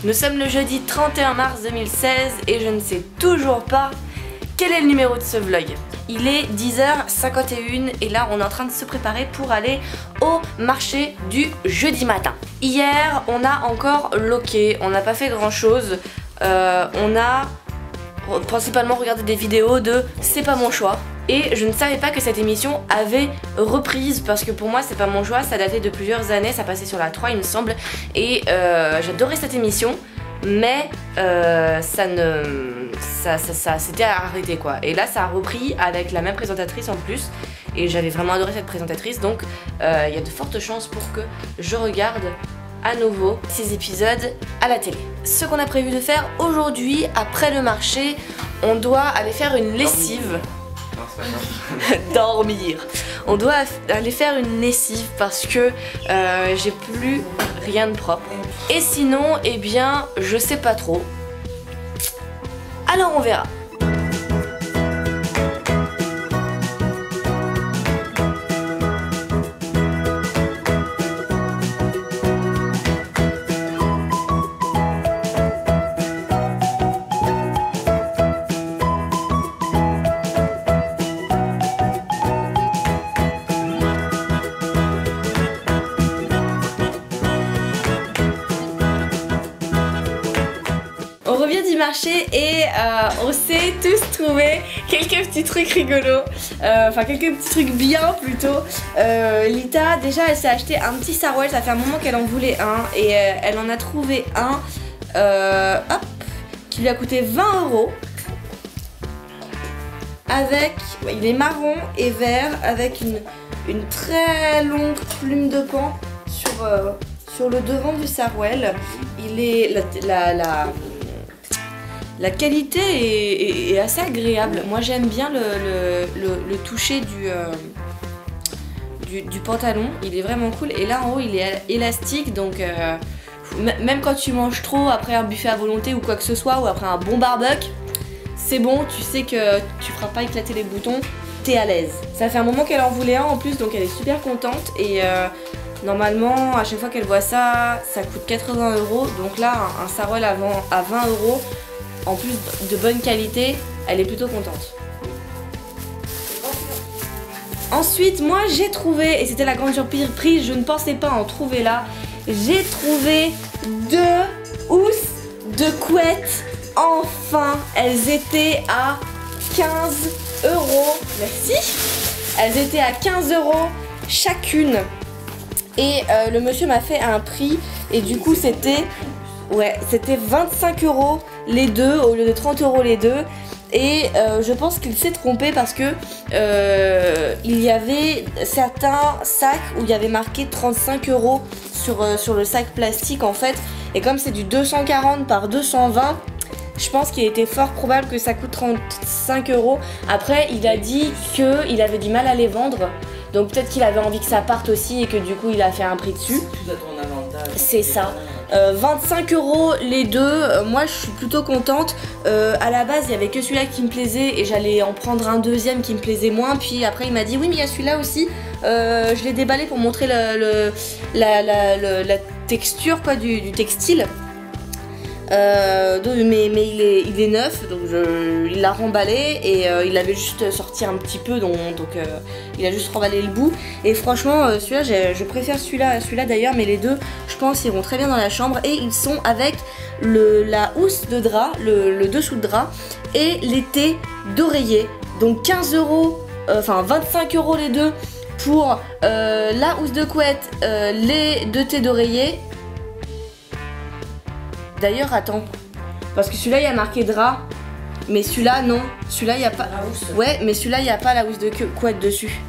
Nous sommes le jeudi 31 mars 2016 et je ne sais toujours pas quel est le numéro de ce vlog. Il est 10h51 et là on est en train de se préparer pour aller au marché du jeudi matin. Hier on a encore loqué, on n'a pas fait grand chose. On a principalement regardé des vidéos de C'est pas mon choix. Et je ne savais pas que cette émission avait reprise parce que pour moi c'est pas mon choix, ça datait de plusieurs années, ça passait sur la 3 il me semble. Et j'adorais cette émission, mais ça s'était arrêté quoi. Et là ça a repris avec la même présentatrice en plus. Et j'avais vraiment adoré cette présentatrice, donc il y a de fortes chances pour que je regarde à nouveau ces épisodes à la télé. Ce qu'on a prévu de faire aujourd'hui, après le marché, on doit aller faire une lessive. Dormir. On doit aller faire une lessive parce que j'ai plus rien de propre. Et sinon, eh bien, je sais pas trop. Alors on verra. On revient du marché et on s'est tous trouvé quelques petits trucs rigolos, enfin quelques petits trucs bien plutôt. Lita déjà elle s'est acheté un petit sarouel, ça fait un moment qu'elle en voulait un et elle en a trouvé un hop, qui lui a coûté 20 €. Avec, il est marron et vert avec une très longue plume de paon sur le devant du sarouel. Il est la qualité est assez agréable. Moi j'aime bien le toucher du pantalon. Il est vraiment cool. Et là en haut il est élastique. Donc même quand tu manges trop après un buffet à volonté ou quoi que ce soit, ou après un bon barbecue, c'est bon, tu sais que tu feras pas éclater les boutons. T'es à l'aise. Ça fait un moment qu'elle en voulait un en plus, donc elle est super contente. Et normalement à chaque fois qu'elle voit ça, ça coûte 80 €. Donc là un sarouel à 20 €. En plus de bonne qualité, elle est plutôt contente. Ensuite, moi j'ai trouvé, et c'était la grande surprise, je ne pensais pas en trouver là, j'ai trouvé 2 housses de couette. Enfin, elles étaient à 15 €. Merci. Elles étaient à 15 € chacune. Et le monsieur m'a fait un prix, et du coup c'était 25 € les deux au lieu de 30 € les deux. Et je pense qu'il s'est trompé parce que il y avait certains sacs où il y avait marqué 35 € sur le sac plastique en fait. Et comme c'est du 240 par 220, je pense qu'il était fort probable que ça coûte 35 €. Après il a dit qu'il avait du mal à les vendre. Donc peut-être qu'il avait envie que ça parte aussi et que du coup il a fait un prix dessus. C'est ça. 25 € les deux, moi je suis plutôt contente. À la base il y avait que celui-là qui me plaisait et j'allais en prendre un deuxième qui me plaisait moins. Puis après il m'a dit oui mais il y a celui-là aussi. Je l'ai déballé pour montrer la texture quoi, du textile. Mais il est neuf, donc il l'a remballé et il avait juste sorti un petit peu, donc il a juste remballé le bout. Et franchement celui-là je préfère celui-là d'ailleurs, mais les deux je pense iront très bien dans la chambre. Et ils sont avec la housse de drap, le dessous de drap et l'été d'oreiller. Donc 15 €, enfin 25 € les deux pour la housse de couette, les deux thés d'oreiller. D'ailleurs, attends, parce que celui-là il y a marqué drap, mais celui-là non. Celui-là il y a pas. Ouais, mais celui-là il y a pas la housse de couette dessus.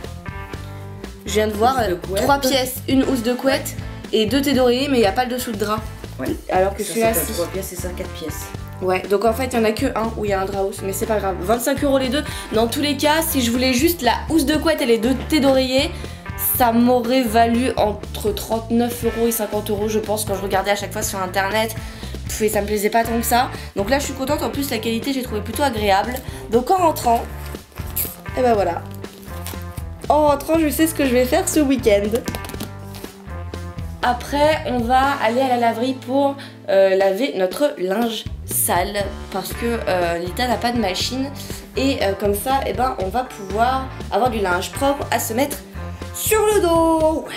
Je viens de voir 3 pièces, une housse de couette et 2 thés d'oreiller, mais il n'y a pas le dessous de drap. Ouais. Alors que celui-là, si. 3 pièces et ça 4 pièces. Ouais, donc en fait il y en a que un où il y a un drap housse, mais c'est pas grave. 25 € les deux. Dans tous les cas, si je voulais juste la housse de couette et les 2 thés d'oreiller, ça m'aurait valu entre 39 € et 50 € je pense, quand je regardais à chaque fois sur internet. Et ça me plaisait pas tant que ça. Donc là je suis contente, en plus la qualité j'ai trouvé plutôt agréable. Donc en rentrant, et ben voilà. En rentrant je sais ce que je vais faire ce week-end. Après, on va aller à la laverie pour laver notre linge sale parce que Lita n'a pas de machine et comme ça, eh ben, on va pouvoir avoir du linge propre à se mettre sur le dos. Ouais.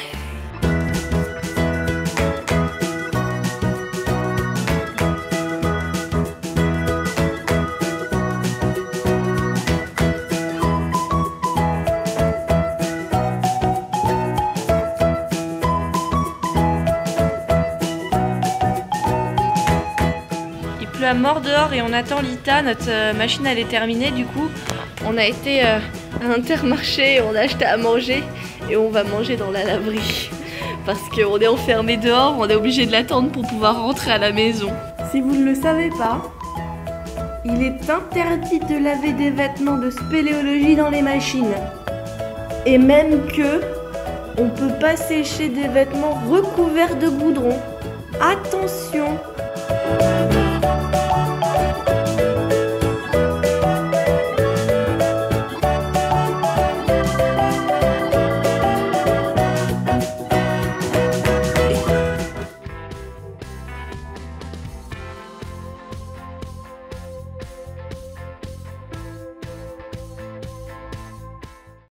À mort dehors et on attend Lita, notre machine elle est terminée, du coup on a été à Intermarché, on a acheté à manger et on va manger dans la laverie parce qu'on est enfermé dehors, on est obligé de l'attendre pour pouvoir rentrer à la maison. Si vous ne le savez pas, il est interdit de laver des vêtements de spéléologie dans les machines et même que on peut pas sécher des vêtements recouverts de goudron. Attention!